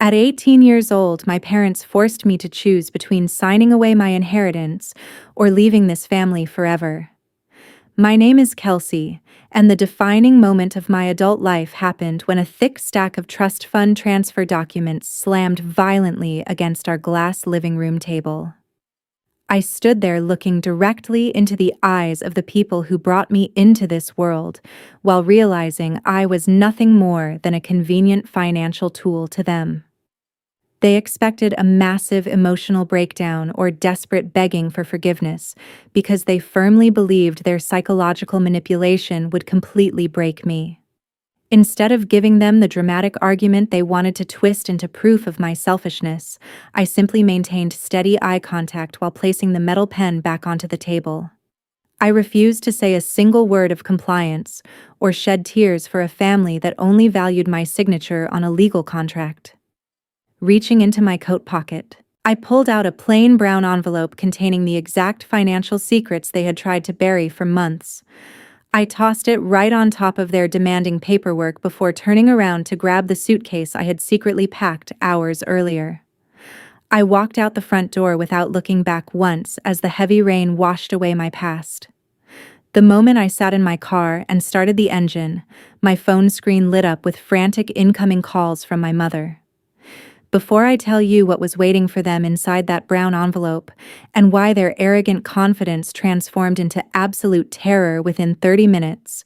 At 18 years old, my parents forced me to choose between signing away my inheritance or leaving this family forever. My name is Kelsey, and the defining moment of my adult life happened when a thick stack of trust fund transfer documents slammed violently against our glass living room table. I stood there looking directly into the eyes of the people who brought me into this world, while realizing I was nothing more than a convenient financial tool to them. They expected a massive emotional breakdown or desperate begging for forgiveness because they firmly believed their psychological manipulation would completely break me. Instead of giving them the dramatic argument they wanted to twist into proof of my selfishness, I simply maintained steady eye contact while placing the metal pen back onto the table. I refused to say a single word of compliance or shed tears for a family that only valued my signature on a legal contract. Reaching into my coat pocket, I pulled out a plain brown envelope containing the exact financial secrets they had tried to bury for months. I tossed it right on top of their demanding paperwork before turning around to grab the suitcase I had secretly packed hours earlier. I walked out the front door without looking back once as the heavy rain washed away my past. The moment I sat in my car and started the engine, my phone screen lit up with frantic incoming calls from my mother. Before I tell you what was waiting for them inside that brown envelope, and why their arrogant confidence transformed into absolute terror within 30 minutes,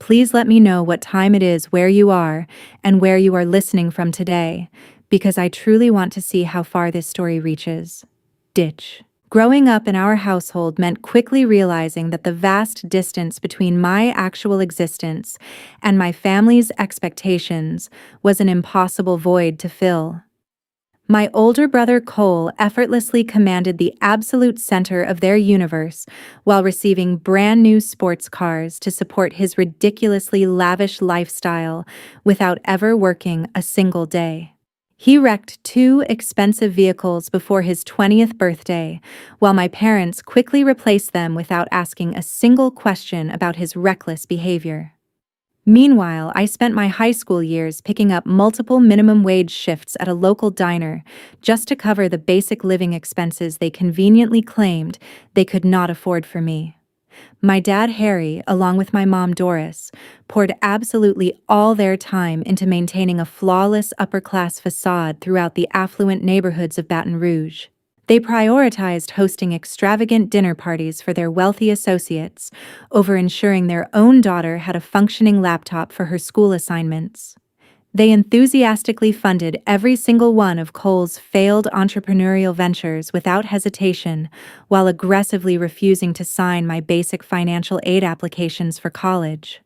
please let me know what time it is where you are and where you are listening from today, because I truly want to see how far this story reaches. Ditch. Growing up in our household meant quickly realizing that the vast distance between my actual existence and my family's expectations was an impossible void to fill. My older brother Cole effortlessly commanded the absolute center of their universe while receiving brand new sports cars to support his ridiculously lavish lifestyle without ever working a single day. He wrecked 2 expensive vehicles before his 20th birthday, while my parents quickly replaced them without asking a single question about his reckless behavior. Meanwhile, I spent my high school years picking up multiple minimum wage shifts at a local diner just to cover the basic living expenses they conveniently claimed they could not afford for me. My dad, Harry, along with my mom, Doris, poured absolutely all their time into maintaining a flawless upper-class facade throughout the affluent neighborhoods of Baton Rouge. They prioritized hosting extravagant dinner parties for their wealthy associates over ensuring their own daughter had a functioning laptop for her school assignments. They enthusiastically funded every single one of Cole's failed entrepreneurial ventures without hesitation, while aggressively refusing to sign my basic financial aid applications for college.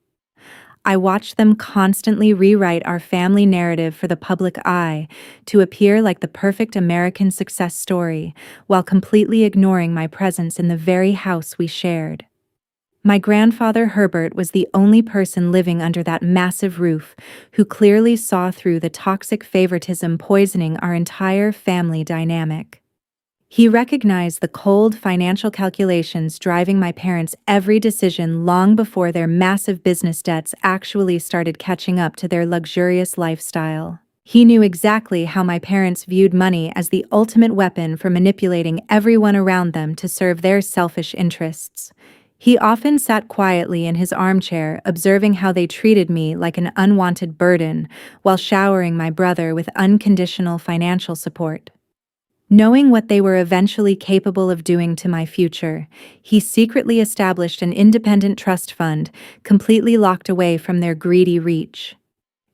I watched them constantly rewrite our family narrative for the public eye to appear like the perfect American success story, while completely ignoring my presence in the very house we shared. My grandfather Herbert was the only person living under that massive roof who clearly saw through the toxic favoritism poisoning our entire family dynamic. He recognized the cold financial calculations driving my parents' every decision long before their massive business debts actually started catching up to their luxurious lifestyle. He knew exactly how my parents viewed money as the ultimate weapon for manipulating everyone around them to serve their selfish interests. He often sat quietly in his armchair, observing how they treated me like an unwanted burden, while showering my brother with unconditional financial support. Knowing what they were eventually capable of doing to my future, he secretly established an independent trust fund, completely locked away from their greedy reach.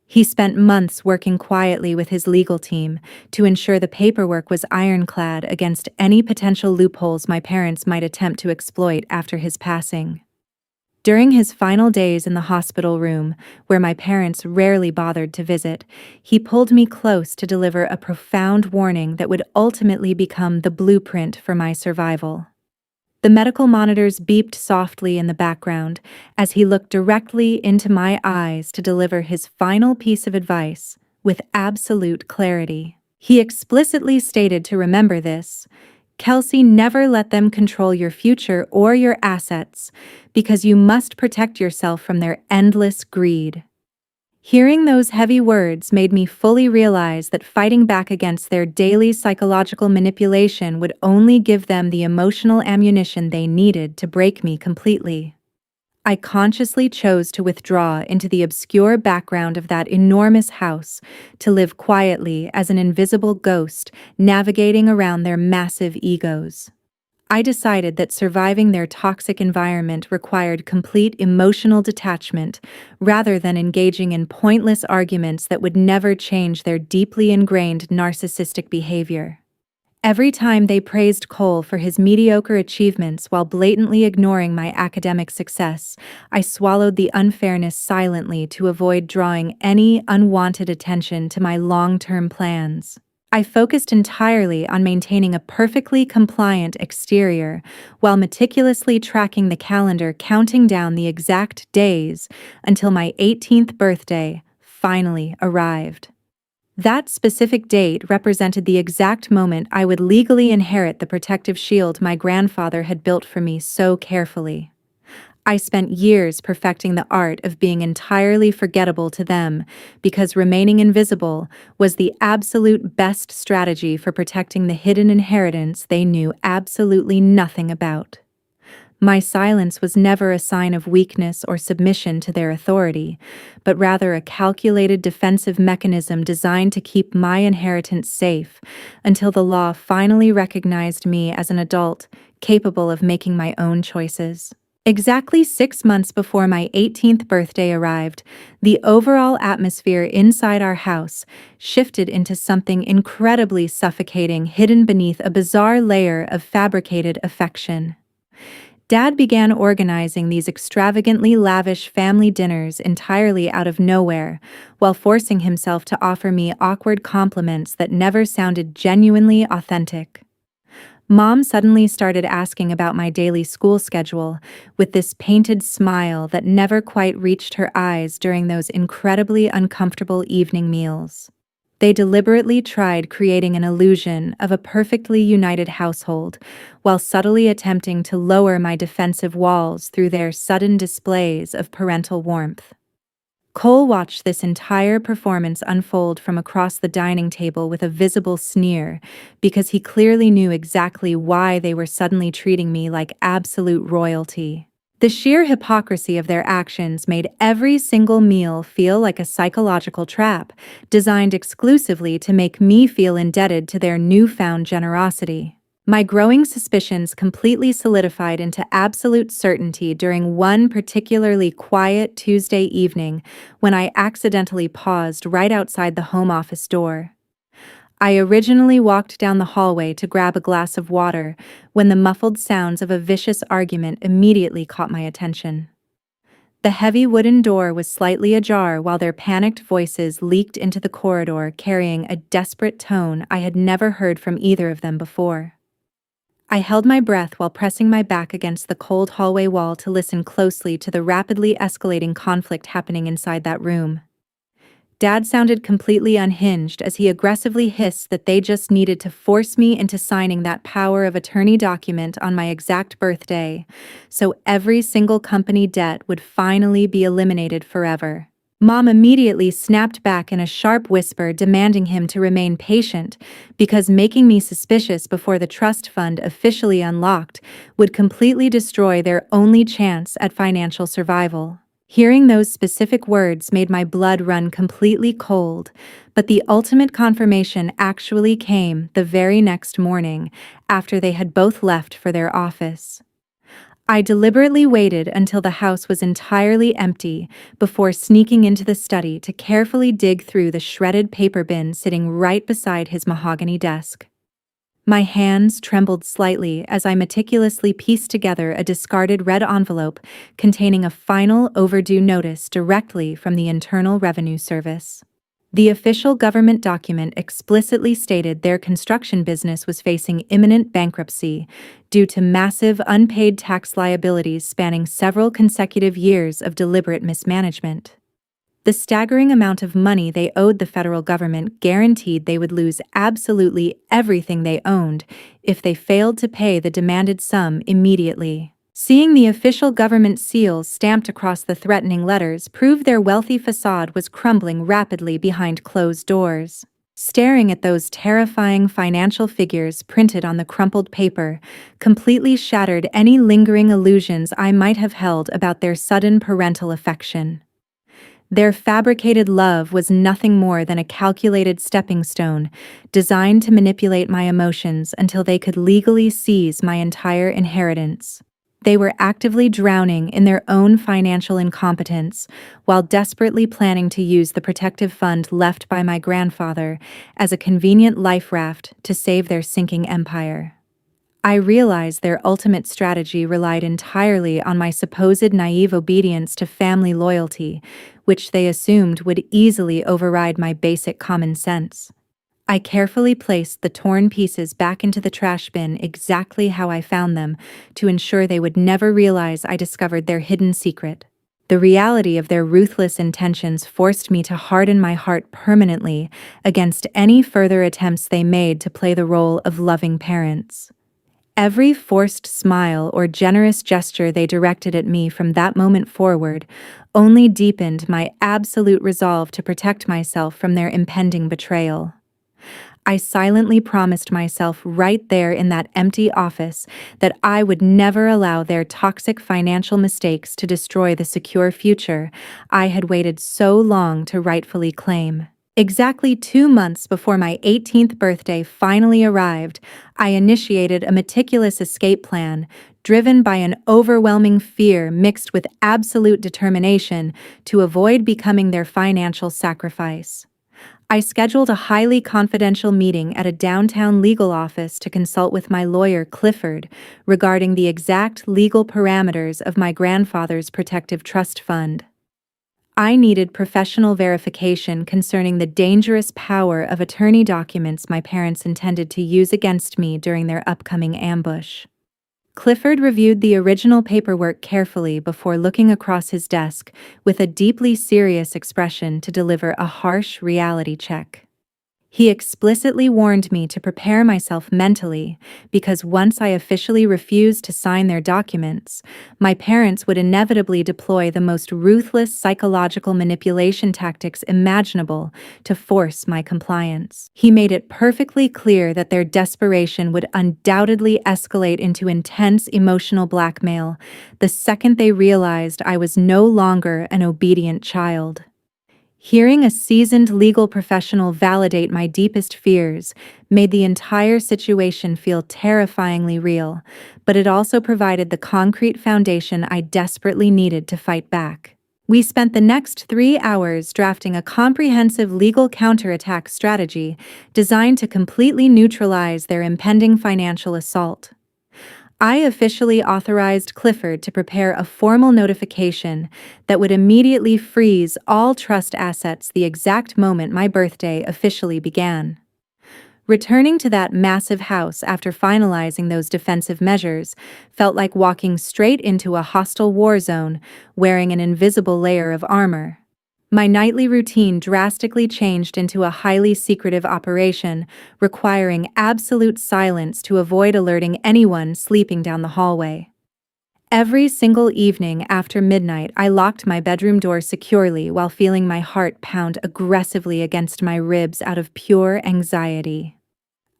He spent months working quietly with his legal team to ensure the paperwork was ironclad against any potential loopholes my parents might attempt to exploit after his passing. During his final days in the hospital room, where my parents rarely bothered to visit, he pulled me close to deliver a profound warning that would ultimately become the blueprint for my survival. The medical monitors beeped softly in the background as he looked directly into my eyes to deliver his final piece of advice with absolute clarity. He explicitly stated to remember this: Kelsey, never let them control your future or your assets, because you must protect yourself from their endless greed. Hearing those heavy words made me fully realize that fighting back against their daily psychological manipulation would only give them the emotional ammunition they needed to break me completely. I consciously chose to withdraw into the obscure background of that enormous house, to live quietly as an invisible ghost, navigating around their massive egos. I decided that surviving their toxic environment required complete emotional detachment, rather than engaging in pointless arguments that would never change their deeply ingrained narcissistic behavior. Every time they praised Cole for his mediocre achievements while blatantly ignoring my academic success, I swallowed the unfairness silently to avoid drawing any unwanted attention to my long-term plans. I focused entirely on maintaining a perfectly compliant exterior while meticulously tracking the calendar, counting down the exact days until my 18th birthday finally arrived. That specific date represented the exact moment I would legally inherit the protective shield my grandfather had built for me so carefully. I spent years perfecting the art of being entirely forgettable to them, because remaining invisible was the absolute best strategy for protecting the hidden inheritance they knew absolutely nothing about. My silence was never a sign of weakness or submission to their authority, but rather a calculated defensive mechanism designed to keep my inheritance safe until the law finally recognized me as an adult capable of making my own choices. Exactly 6 months before my 18th birthday arrived, the overall atmosphere inside our house shifted into something incredibly suffocating, hidden beneath a bizarre layer of fabricated affection. Dad began organizing these extravagantly lavish family dinners entirely out of nowhere, while forcing himself to offer me awkward compliments that never sounded genuinely authentic. Mom suddenly started asking about my daily school schedule, with this painted smile that never quite reached her eyes during those incredibly uncomfortable evening meals. They deliberately tried creating an illusion of a perfectly united household, while subtly attempting to lower my defensive walls through their sudden displays of parental warmth. Cole watched this entire performance unfold from across the dining table with a visible sneer, because he clearly knew exactly why they were suddenly treating me like absolute royalty. The sheer hypocrisy of their actions made every single meal feel like a psychological trap, designed exclusively to make me feel indebted to their newfound generosity. My growing suspicions completely solidified into absolute certainty during one particularly quiet Tuesday evening when I accidentally paused right outside the home office door. I originally walked down the hallway to grab a glass of water when the muffled sounds of a vicious argument immediately caught my attention. The heavy wooden door was slightly ajar while their panicked voices leaked into the corridor, carrying a desperate tone I had never heard from either of them before. I held my breath while pressing my back against the cold hallway wall to listen closely to the rapidly escalating conflict happening inside that room. Dad sounded completely unhinged as he aggressively hissed that they just needed to force me into signing that power of attorney document on my exact birthday, so every single company debt would finally be eliminated forever. Mom immediately snapped back in a sharp whisper, demanding him to remain patient, because making me suspicious before the trust fund officially unlocked would completely destroy their only chance at financial survival. Hearing those specific words made my blood run completely cold, but the ultimate confirmation actually came the very next morning, after they had both left for their office. I deliberately waited until the house was entirely empty before sneaking into the study to carefully dig through the shredded paper bin sitting right beside his mahogany desk. My hands trembled slightly as I meticulously pieced together a discarded red envelope containing a final overdue notice directly from the Internal Revenue Service. The official government document explicitly stated their construction business was facing imminent bankruptcy due to massive unpaid tax liabilities spanning several consecutive years of deliberate mismanagement. The staggering amount of money they owed the federal government guaranteed they would lose absolutely everything they owned if they failed to pay the demanded sum immediately. Seeing the official government seals stamped across the threatening letters proved their wealthy facade was crumbling rapidly behind closed doors. Staring at those terrifying financial figures printed on the crumpled paper completely shattered any lingering illusions I might have held about their sudden parental affection. Their fabricated love was nothing more than a calculated stepping stone designed to manipulate my emotions until they could legally seize my entire inheritance. They were actively drowning in their own financial incompetence while desperately planning to use the protective fund left by my grandfather as a convenient life raft to save their sinking empire. I realized their ultimate strategy relied entirely on my supposed naive obedience to family loyalty, which they assumed would easily override my basic common sense. I carefully placed the torn pieces back into the trash bin exactly how I found them to ensure they would never realize I discovered their hidden secret. The reality of their ruthless intentions forced me to harden my heart permanently against any further attempts they made to play the role of loving parents. Every forced smile or generous gesture they directed at me from that moment forward only deepened my absolute resolve to protect myself from their impending betrayal. I silently promised myself right there in that empty office that I would never allow their toxic financial mistakes to destroy the secure future I had waited so long to rightfully claim. Exactly 2 months before my 18th birthday finally arrived, I initiated a meticulous escape plan, driven by an overwhelming fear mixed with absolute determination to avoid becoming their financial sacrifice. I scheduled a highly confidential meeting at a downtown legal office to consult with my lawyer, Clifford, regarding the exact legal parameters of my grandfather's protective trust fund. I needed professional verification concerning the dangerous power of attorney documents my parents intended to use against me during their upcoming ambush. Clifford reviewed the original paperwork carefully before looking across his desk with a deeply serious expression to deliver a harsh reality check. He explicitly warned me to prepare myself mentally because once I officially refused to sign their documents, my parents would inevitably deploy the most ruthless psychological manipulation tactics imaginable to force my compliance. He made it perfectly clear that their desperation would undoubtedly escalate into intense emotional blackmail the second they realized I was no longer an obedient child. Hearing a seasoned legal professional validate my deepest fears made the entire situation feel terrifyingly real, but it also provided the concrete foundation I desperately needed to fight back. We spent the next 3 hours drafting a comprehensive legal counterattack strategy designed to completely neutralize their impending financial assault. I officially authorized Clifford to prepare a formal notification that would immediately freeze all trust assets the exact moment my birthday officially began. Returning to that massive house after finalizing those defensive measures felt like walking straight into a hostile war zone wearing an invisible layer of armor. My nightly routine drastically changed into a highly secretive operation, requiring absolute silence to avoid alerting anyone sleeping down the hallway. Every single evening after midnight, I locked my bedroom door securely while feeling my heart pound aggressively against my ribs out of pure anxiety.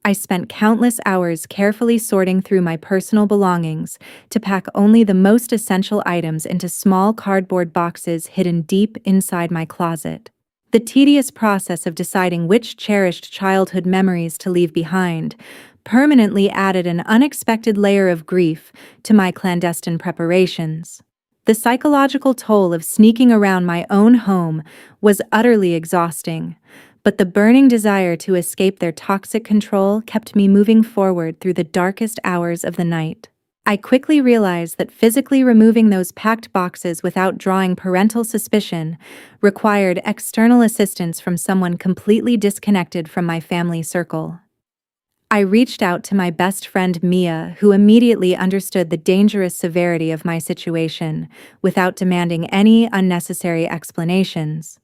I spent countless hours carefully sorting through my personal belongings to pack only the most essential items into small cardboard boxes hidden deep inside my closet. The tedious process of deciding which cherished childhood memories to leave behind permanently added an unexpected layer of grief to my clandestine preparations. The psychological toll of sneaking around my own home was utterly exhausting, but the burning desire to escape their toxic control kept me moving forward through the darkest hours of the night. I quickly realized that physically removing those packed boxes without drawing parental suspicion required external assistance from someone completely disconnected from my family circle. I reached out to my best friend Mia, who immediately understood the dangerous severity of my situation without demanding any unnecessary explanations.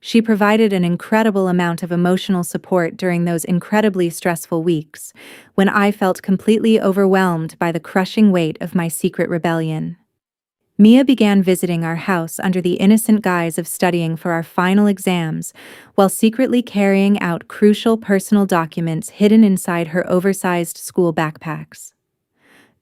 She provided an incredible amount of emotional support during those incredibly stressful weeks, when I felt completely overwhelmed by the crushing weight of my secret rebellion. Mia began visiting our house under the innocent guise of studying for our final exams, while secretly carrying out crucial personal documents hidden inside her oversized school backpacks.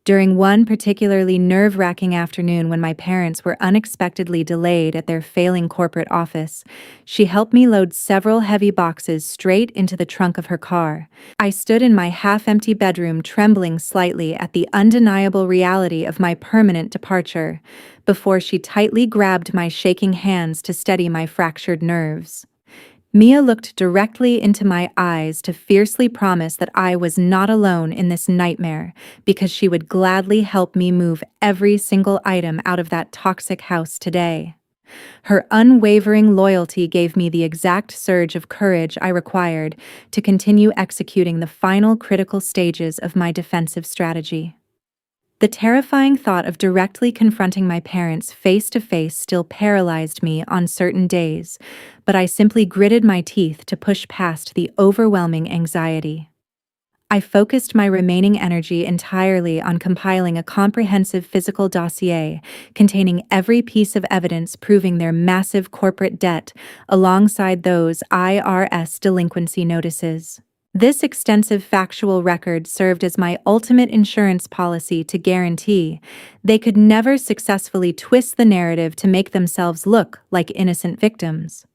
During one particularly nerve-wracking afternoon when my parents were unexpectedly delayed at their failing corporate office, she helped me load several heavy boxes straight into the trunk of her car. I stood in my half-empty bedroom trembling slightly at the undeniable reality of my permanent departure, before she tightly grabbed my shaking hands to steady my fractured nerves. Mia looked directly into my eyes to fiercely promise that I was not alone in this nightmare, because she would gladly help me move every single item out of that toxic house today. Her unwavering loyalty gave me the exact surge of courage I required to continue executing the final critical stages of my defensive strategy. The terrifying thought of directly confronting my parents face to face still paralyzed me on certain days, but I simply gritted my teeth to push past the overwhelming anxiety. I focused my remaining energy entirely on compiling a comprehensive physical dossier containing every piece of evidence proving their massive corporate debt alongside those IRS delinquency notices. This extensive factual record served as my ultimate insurance policy to guarantee they could never successfully twist the narrative to make themselves look like innocent victims.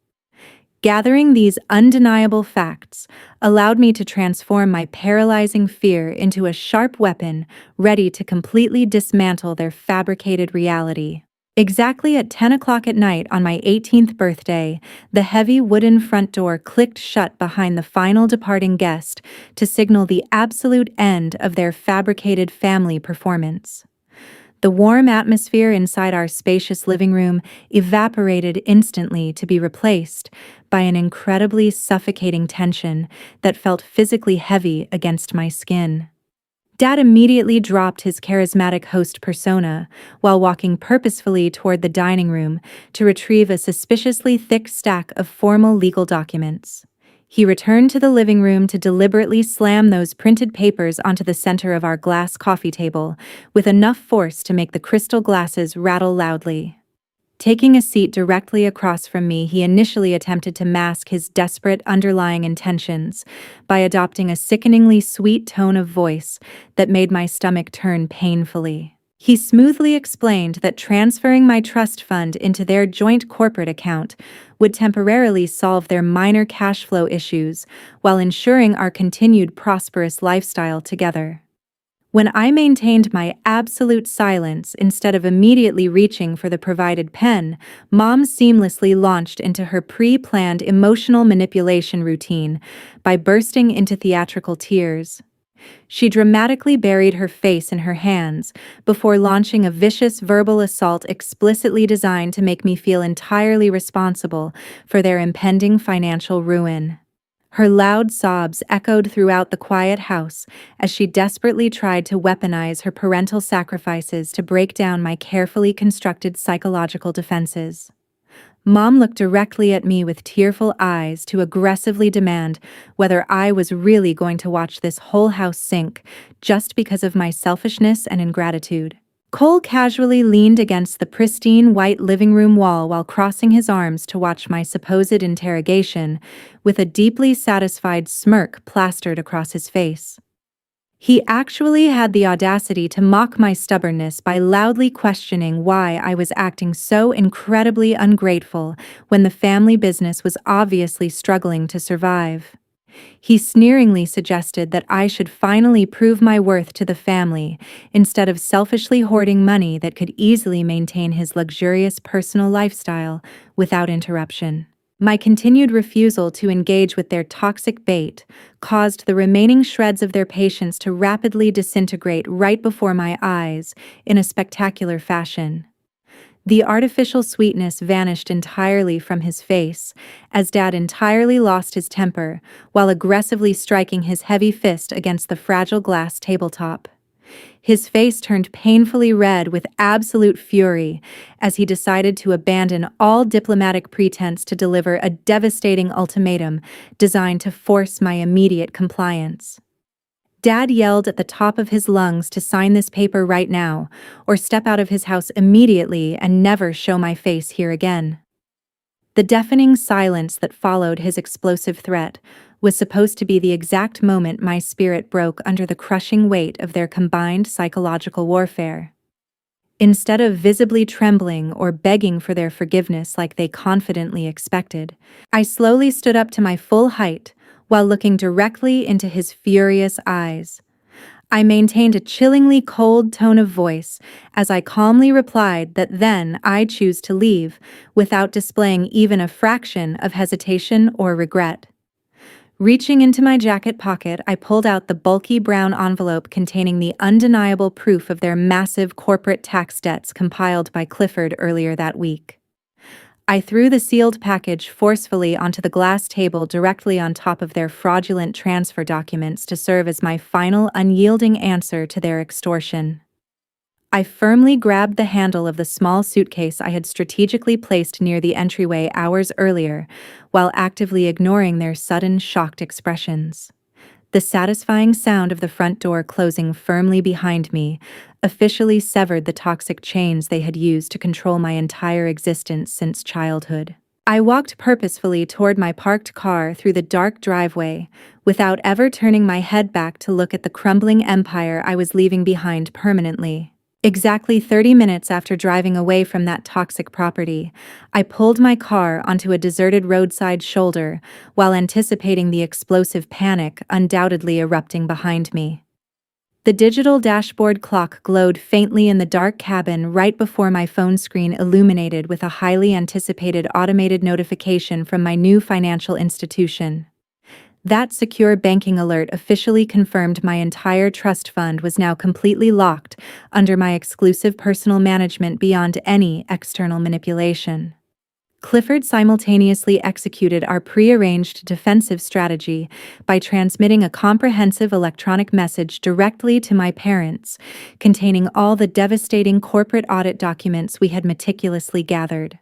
Gathering these undeniable facts allowed me to transform my paralyzing fear into a sharp weapon ready to completely dismantle their fabricated reality. Exactly at 10 o'clock at night on my 18th birthday, the heavy wooden front door clicked shut behind the final departing guest to signal the absolute end of their fabricated family performance. The warm atmosphere inside our spacious living room evaporated instantly to be replaced by an incredibly suffocating tension that felt physically heavy against my skin. Dad immediately dropped his charismatic host persona while walking purposefully toward the dining room to retrieve a suspiciously thick stack of formal legal documents. He returned to the living room to deliberately slam those printed papers onto the center of our glass coffee table, with enough force to make the crystal glasses rattle loudly. Taking a seat directly across from me, he initially attempted to mask his desperate underlying intentions by adopting a sickeningly sweet tone of voice that made my stomach turn painfully. He smoothly explained that transferring my trust fund into their joint corporate account would temporarily solve their minor cash flow issues while ensuring our continued prosperous lifestyle together. When I maintained my absolute silence instead of immediately reaching for the provided pen, Mom seamlessly launched into her pre-planned emotional manipulation routine by bursting into theatrical tears. She dramatically buried her face in her hands before launching a vicious verbal assault explicitly designed to make me feel entirely responsible for their impending financial ruin. Her loud sobs echoed throughout the quiet house as she desperately tried to weaponize her parental sacrifices to break down my carefully constructed psychological defenses. Mom looked directly at me with tearful eyes to aggressively demand whether I was really going to watch this whole house sink just because of my selfishness and ingratitude. Cole casually leaned against the pristine white living room wall while crossing his arms to watch my supposed interrogation, with a deeply satisfied smirk plastered across his face. He actually had the audacity to mock my stubbornness by loudly questioning why I was acting so incredibly ungrateful when the family business was obviously struggling to survive. He sneeringly suggested that I should finally prove my worth to the family instead of selfishly hoarding money that could easily maintain his luxurious personal lifestyle without interruption. My continued refusal to engage with their toxic bait caused the remaining shreds of their patience to rapidly disintegrate right before my eyes in a spectacular fashion. The artificial sweetness vanished entirely from his face, as Dad entirely lost his temper while aggressively striking his heavy fist against the fragile glass tabletop. His face turned painfully red with absolute fury as he decided to abandon all diplomatic pretense to deliver a devastating ultimatum designed to force my immediate compliance. Dad yelled at the top of his lungs to sign this paper right now, or step out of his house immediately and never show my face here again. The deafening silence that followed his explosive threat was supposed to be the exact moment my spirit broke under the crushing weight of their combined psychological warfare. Instead of visibly trembling or begging for their forgiveness like they confidently expected, I slowly stood up to my full height while looking directly into his furious eyes. I maintained a chillingly cold tone of voice as I calmly replied that then I choose to leave without displaying even a fraction of hesitation or regret. Reaching into my jacket pocket, I pulled out the bulky brown envelope containing the undeniable proof of their massive corporate tax debts compiled by Clifford earlier that week. I threw the sealed package forcefully onto the glass table directly on top of their fraudulent transfer documents to serve as my final unyielding answer to their extortion. I firmly grabbed the handle of the small suitcase I had strategically placed near the entryway hours earlier, while actively ignoring their sudden, shocked expressions. The satisfying sound of the front door closing firmly behind me officially severed the toxic chains they had used to control my entire existence since childhood. I walked purposefully toward my parked car through the dark driveway, without ever turning my head back to look at the crumbling empire I was leaving behind permanently. Exactly 30 minutes after driving away from that toxic property, I pulled my car onto a deserted roadside shoulder while anticipating the explosive panic undoubtedly erupting behind me. The digital dashboard clock glowed faintly in the dark cabin right before my phone screen illuminated with a highly anticipated automated notification from my new financial institution. That secure banking alert officially confirmed my entire trust fund was now completely locked under my exclusive personal management beyond any external manipulation. Clifford simultaneously executed our pre-arranged defensive strategy by transmitting a comprehensive electronic message directly to my parents, containing all the devastating corporate audit documents we had meticulously gathered.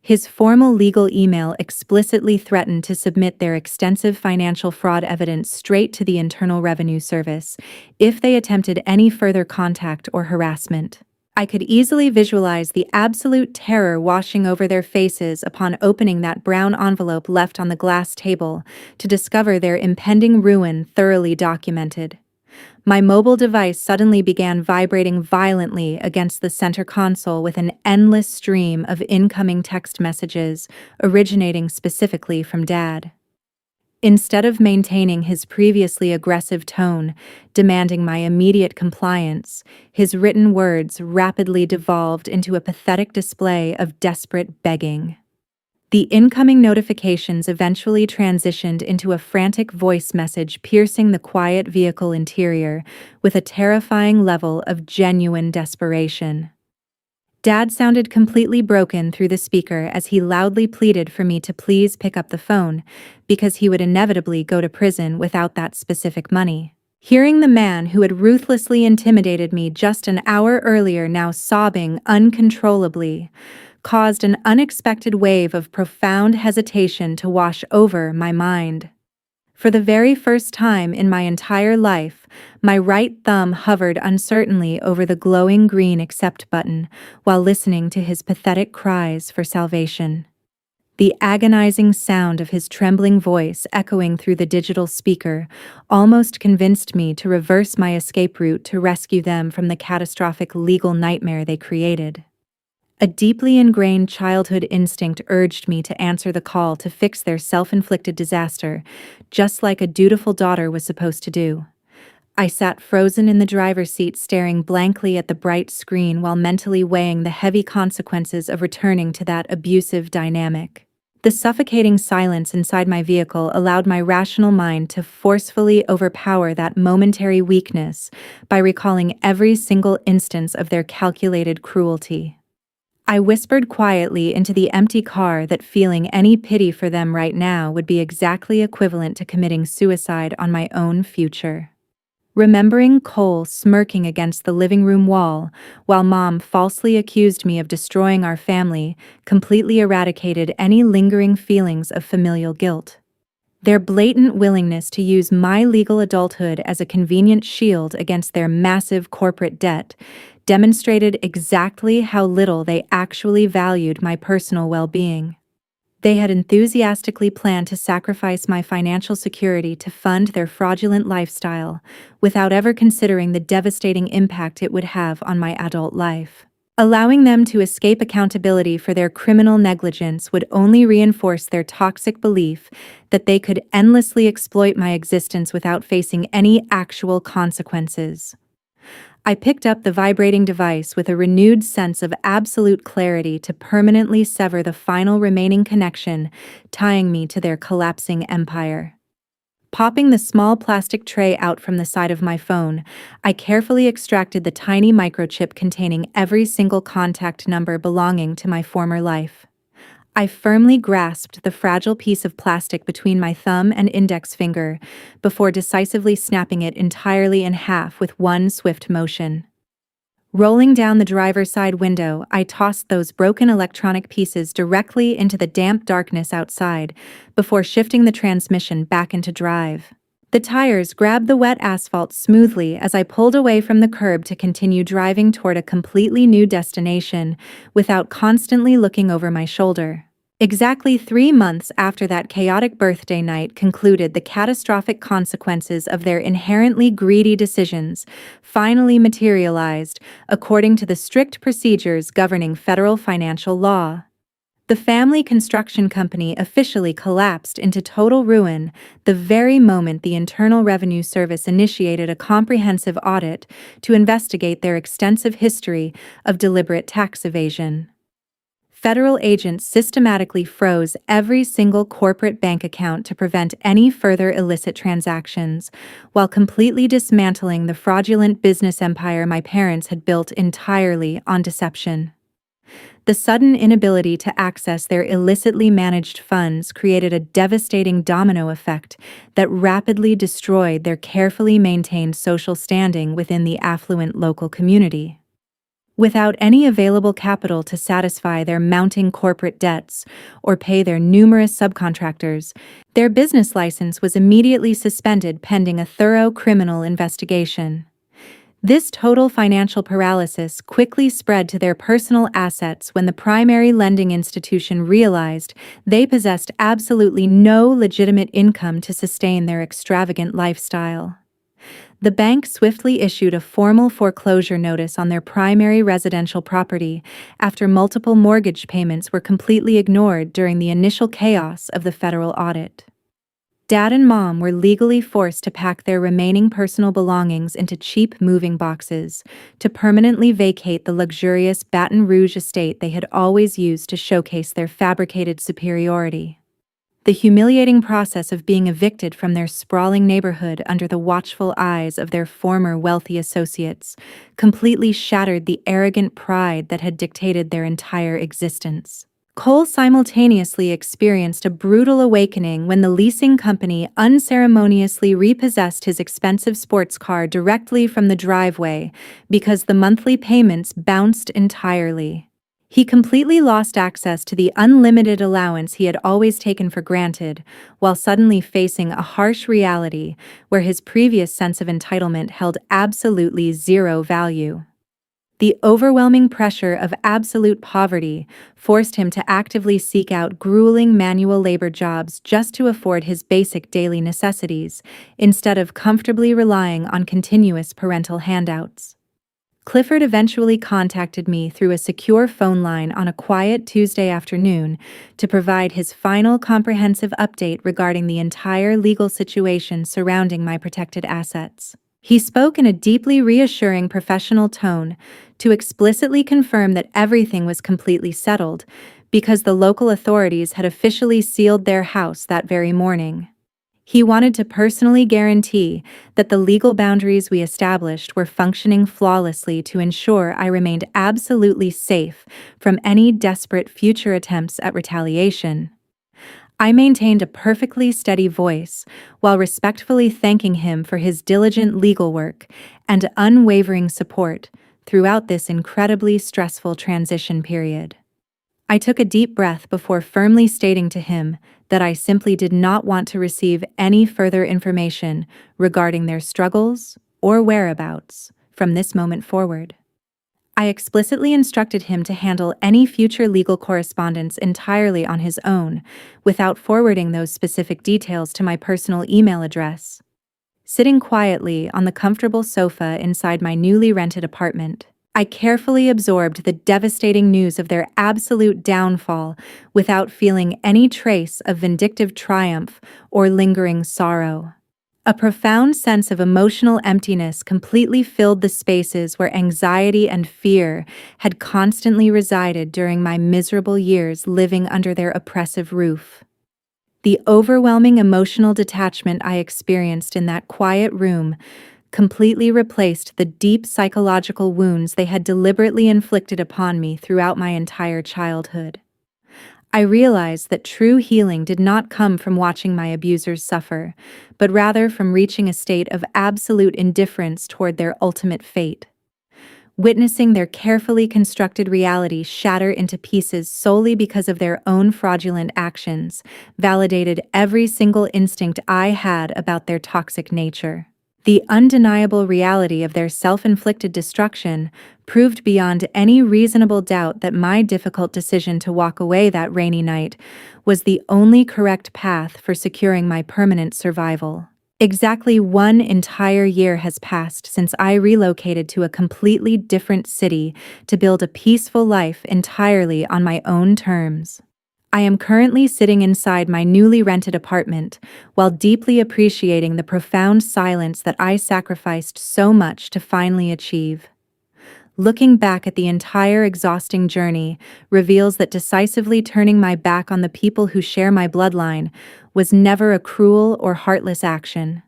His formal legal email explicitly threatened to submit their extensive financial fraud evidence straight to the Internal Revenue Service if they attempted any further contact or harassment. I could easily visualize the absolute terror washing over their faces upon opening that brown envelope left on the glass table to discover their impending ruin thoroughly documented. My mobile device suddenly began vibrating violently against the center console with an endless stream of incoming text messages originating specifically from Dad. Instead of maintaining his previously aggressive tone, demanding my immediate compliance, his written words rapidly devolved into a pathetic display of desperate begging. The incoming notifications eventually transitioned into a frantic voice message piercing the quiet vehicle interior with a terrifying level of genuine desperation. Dad sounded completely broken through the speaker as he loudly pleaded for me to please pick up the phone, because he would inevitably go to prison without that specific money. Hearing the man who had ruthlessly intimidated me just an hour earlier now sobbing uncontrollably caused an unexpected wave of profound hesitation to wash over my mind. For the very first time in my entire life, my right thumb hovered uncertainly over the glowing green accept button while listening to his pathetic cries for salvation. The agonizing sound of his trembling voice echoing through the digital speaker almost convinced me to reverse my escape route to rescue them from the catastrophic legal nightmare they created. A deeply ingrained childhood instinct urged me to answer the call to fix their self-inflicted disaster, just like a dutiful daughter was supposed to do. I sat frozen in the driver's seat staring blankly at the bright screen while mentally weighing the heavy consequences of returning to that abusive dynamic. The suffocating silence inside my vehicle allowed my rational mind to forcefully overpower that momentary weakness by recalling every single instance of their calculated cruelty. I whispered quietly into the empty car that feeling any pity for them right now would be exactly equivalent to committing suicide on my own future. Remembering Cole smirking against the living room wall, while Mom falsely accused me of destroying our family, completely eradicated any lingering feelings of familial guilt. Their blatant willingness to use my legal adulthood as a convenient shield against their massive corporate debt demonstrated exactly how little they actually valued my personal well-being. They had enthusiastically planned to sacrifice my financial security to fund their fraudulent lifestyle, without ever considering the devastating impact it would have on my adult life. Allowing them to escape accountability for their criminal negligence would only reinforce their toxic belief that they could endlessly exploit my existence without facing any actual consequences. I picked up the vibrating device with a renewed sense of absolute clarity to permanently sever the final remaining connection tying me to their collapsing empire. Popping the small plastic tray out from the side of my phone, I carefully extracted the tiny microchip containing every single contact number belonging to my former life. I firmly grasped the fragile piece of plastic between my thumb and index finger before decisively snapping it entirely in half with one swift motion. Rolling down the driver's side window, I tossed those broken electronic pieces directly into the damp darkness outside before shifting the transmission back into drive. The tires grabbed the wet asphalt smoothly as I pulled away from the curb to continue driving toward a completely new destination without constantly looking over my shoulder. Exactly 3 months after that chaotic birthday night concluded, the catastrophic consequences of their inherently greedy decisions finally materialized according to the strict procedures governing federal financial law. The family construction company officially collapsed into total ruin the very moment the Internal Revenue Service initiated a comprehensive audit to investigate their extensive history of deliberate tax evasion. Federal agents systematically froze every single corporate bank account to prevent any further illicit transactions, while completely dismantling the fraudulent business empire my parents had built entirely on deception. The sudden inability to access their illicitly managed funds created a devastating domino effect that rapidly destroyed their carefully maintained social standing within the affluent local community. Without any available capital to satisfy their mounting corporate debts or pay their numerous subcontractors, their business license was immediately suspended pending a thorough criminal investigation. This total financial paralysis quickly spread to their personal assets when the primary lending institution realized they possessed absolutely no legitimate income to sustain their extravagant lifestyle. The bank swiftly issued a formal foreclosure notice on their primary residential property after multiple mortgage payments were completely ignored during the initial chaos of the federal audit. Dad and Mom were legally forced to pack their remaining personal belongings into cheap moving boxes to permanently vacate the luxurious Baton Rouge estate they had always used to showcase their fabricated superiority. The humiliating process of being evicted from their sprawling neighborhood under the watchful eyes of their former wealthy associates completely shattered the arrogant pride that had dictated their entire existence. Cole simultaneously experienced a brutal awakening when the leasing company unceremoniously repossessed his expensive sports car directly from the driveway because the monthly payments bounced entirely. He completely lost access to the unlimited allowance he had always taken for granted, while suddenly facing a harsh reality where his previous sense of entitlement held absolutely zero value. The overwhelming pressure of absolute poverty forced him to actively seek out grueling manual labor jobs just to afford his basic daily necessities, instead of comfortably relying on continuous parental handouts. Clifford eventually contacted me through a secure phone line on a quiet Tuesday afternoon to provide his final comprehensive update regarding the entire legal situation surrounding my protected assets. He spoke in a deeply reassuring professional tone to explicitly confirm that everything was completely settled because the local authorities had officially sealed their house that very morning. He wanted to personally guarantee that the legal boundaries we established were functioning flawlessly to ensure I remained absolutely safe from any desperate future attempts at retaliation. I maintained a perfectly steady voice while respectfully thanking him for his diligent legal work and unwavering support throughout this incredibly stressful transition period. I took a deep breath before firmly stating to him that I simply did not want to receive any further information regarding their struggles or whereabouts from this moment forward. I explicitly instructed him to handle any future legal correspondence entirely on his own, without forwarding those specific details to my personal email address. Sitting quietly on the comfortable sofa inside my newly rented apartment, I carefully absorbed the devastating news of their absolute downfall without feeling any trace of vindictive triumph or lingering sorrow. A profound sense of emotional emptiness completely filled the spaces where anxiety and fear had constantly resided during my miserable years living under their oppressive roof. The overwhelming emotional detachment I experienced in that quiet room completely replaced the deep psychological wounds they had deliberately inflicted upon me throughout my entire childhood. I realized that true healing did not come from watching my abusers suffer, but rather from reaching a state of absolute indifference toward their ultimate fate. Witnessing their carefully constructed reality shatter into pieces solely because of their own fraudulent actions validated every single instinct I had about their toxic nature. The undeniable reality of their self-inflicted destruction proved beyond any reasonable doubt that my difficult decision to walk away that rainy night was the only correct path for securing my permanent survival. Exactly 1 entire year has passed since I relocated to a completely different city to build a peaceful life entirely on my own terms. I am currently sitting inside my newly rented apartment while deeply appreciating the profound silence that I sacrificed so much to finally achieve. Looking back at the entire exhausting journey reveals that decisively turning my back on the people who share my bloodline was never a cruel or heartless action.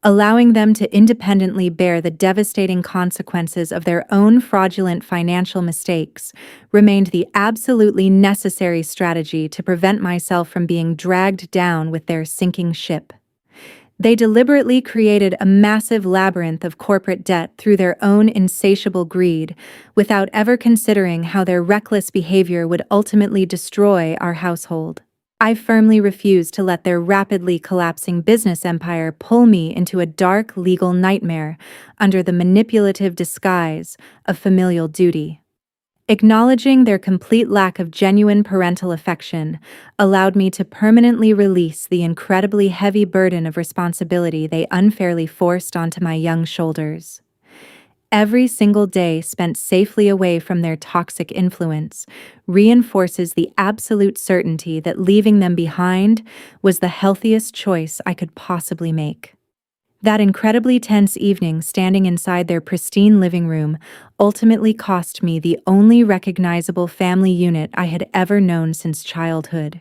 Allowing them to independently bear the devastating consequences of their own fraudulent financial mistakes remained the absolutely necessary strategy to prevent myself from being dragged down with their sinking ship. They deliberately created a massive labyrinth of corporate debt through their own insatiable greed, without ever considering how their reckless behavior would ultimately destroy our household. I firmly refuse to let their rapidly collapsing business empire pull me into a dark legal nightmare under the manipulative disguise of familial duty. Acknowledging their complete lack of genuine parental affection allowed me to permanently release the incredibly heavy burden of responsibility they unfairly forced onto my young shoulders. Every single day spent safely away from their toxic influence reinforces the absolute certainty that leaving them behind was the healthiest choice I could possibly make. That incredibly tense evening standing inside their pristine living room ultimately cost me the only recognizable family unit I had ever known since childhood.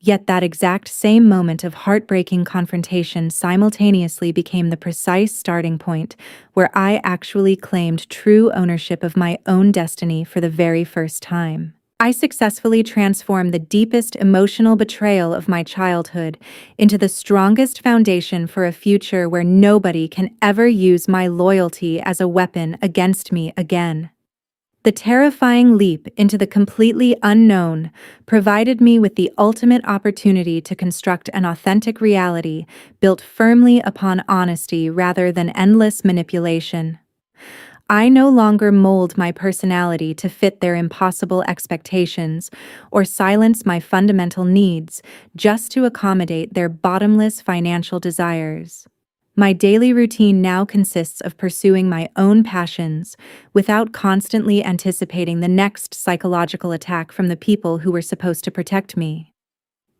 Yet that exact same moment of heartbreaking confrontation simultaneously became the precise starting point where I actually claimed true ownership of my own destiny for the very first time. I successfully transformed the deepest emotional betrayal of my childhood into the strongest foundation for a future where nobody can ever use my loyalty as a weapon against me again. The terrifying leap into the completely unknown provided me with the ultimate opportunity to construct an authentic reality built firmly upon honesty rather than endless manipulation. I no longer mold my personality to fit their impossible expectations or silence my fundamental needs just to accommodate their bottomless financial desires. My daily routine now consists of pursuing my own passions without constantly anticipating the next psychological attack from the people who were supposed to protect me.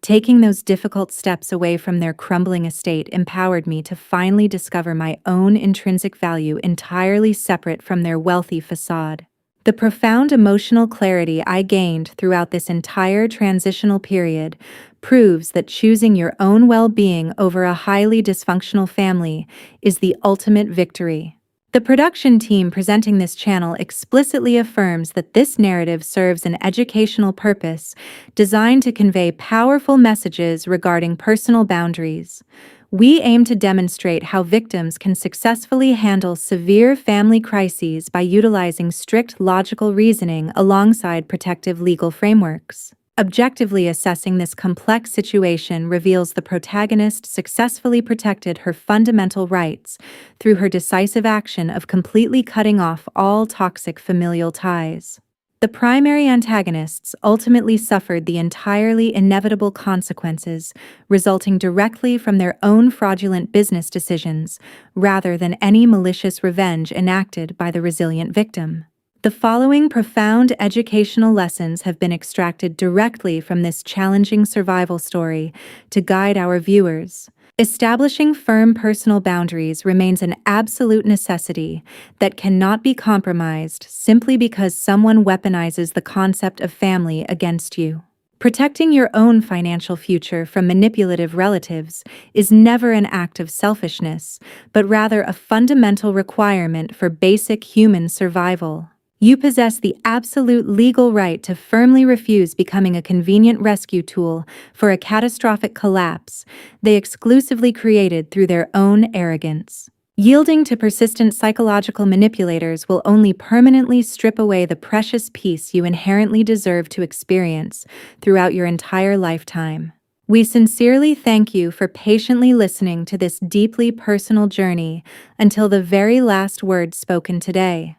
Taking those difficult steps away from their crumbling estate empowered me to finally discover my own intrinsic value entirely separate from their wealthy facade. The profound emotional clarity I gained throughout this entire transitional period proves that choosing your own well-being over a highly dysfunctional family is the ultimate victory. The production team presenting this channel explicitly affirms that this narrative serves an educational purpose designed to convey powerful messages regarding personal boundaries. We aim to demonstrate how victims can successfully handle severe family crises by utilizing strict logical reasoning alongside protective legal frameworks. Objectively assessing this complex situation reveals the protagonist successfully protected her fundamental rights through her decisive action of completely cutting off all toxic familial ties. The primary antagonists ultimately suffered the entirely inevitable consequences resulting directly from their own fraudulent business decisions rather than any malicious revenge enacted by the resilient victim. The following profound educational lessons have been extracted directly from this challenging survival story to guide our viewers. Establishing firm personal boundaries remains an absolute necessity that cannot be compromised simply because someone weaponizes the concept of family against you. Protecting your own financial future from manipulative relatives is never an act of selfishness, but rather a fundamental requirement for basic human survival. You possess the absolute legal right to firmly refuse becoming a convenient rescue tool for a catastrophic collapse they exclusively created through their own arrogance. Yielding to persistent psychological manipulators will only permanently strip away the precious peace you inherently deserve to experience throughout your entire lifetime. We sincerely thank you for patiently listening to this deeply personal journey until the very last word spoken today.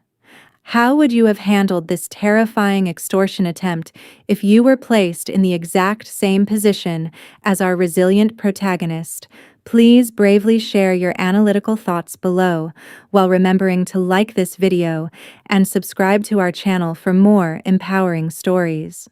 How would you have handled this terrifying extortion attempt if you were placed in the exact same position as our resilient protagonist? Please bravely share your analytical thoughts below, while remembering to like this video and subscribe to our channel for more empowering stories.